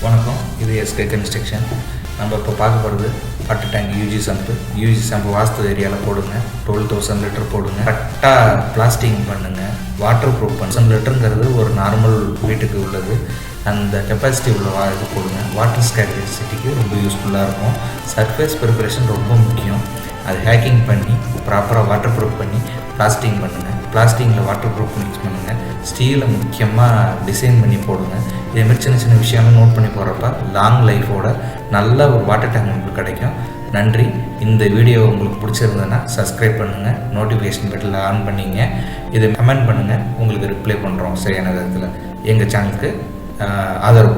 வணக்கம், இது SK construction. நம்ம இப்போ பார்க்க போகிறது வாட்டர் டேங்க் யூஜி சம்பு வாஸ்து ஏரியாவில் போடுங்க. 12,000 லிட்டர் போடுங்க. கரெக்டாக பிளாஸ்டிங் பண்ணுங்கள். வாட்டர் ப்ரூஃப் பண்ண 1000 லிட்டருங்கிறது ஒரு நார்மல் வீட்டுக்கு உள்ளது. அந்த கெப்பாசிட்டி உள்ள இது போடுங்க. வாட்டர் ஸ்கேர்சிட்டிக்கு ரொம்ப யூஸ்ஃபுல்லாக இருக்கும். சர்ஃபேஸ் ப்ரிப்பரேஷன் ரொம்ப முக்கியம். அது ஹேக்கிங் பண்ணி ப்ராப்பராக வாட்டர் ப்ரூஃப் பண்ணி பிளாஸ்டிங் பண்ணுங்கள். பிளாஸ்டிங்கில் வாட்டர் ப்ரூஃப் மிக்ஸ் பண்ணுங்கள். ஸ்டீலை முக்கியமாக டிசைன் பண்ணி போடுங்க. இதேமாதிரி சின்ன சின்ன விஷயம்லாம் நோட் பண்ணி போடுறப்ப லாங் லைஃபோட நல்ல ஒரு வாட்டர் டேங்க் உங்களுக்கு கிடைக்கும். நன்றி. இந்த வீடியோ உங்களுக்கு பிடிச்சிருந்ததுன்னா சப்ஸ்கிரைப் பண்ணுங்கள். நோட்டிஃபிகேஷன் பெட்டில் ஆன் பண்ணிங்க. இதை கமெண்ட் பண்ணுங்கள். உங்களுக்கு ரிப்ளை பண்ணுறோம் சரியான விதத்தில். எங்கள் சேனலுக்கு ஆதரவு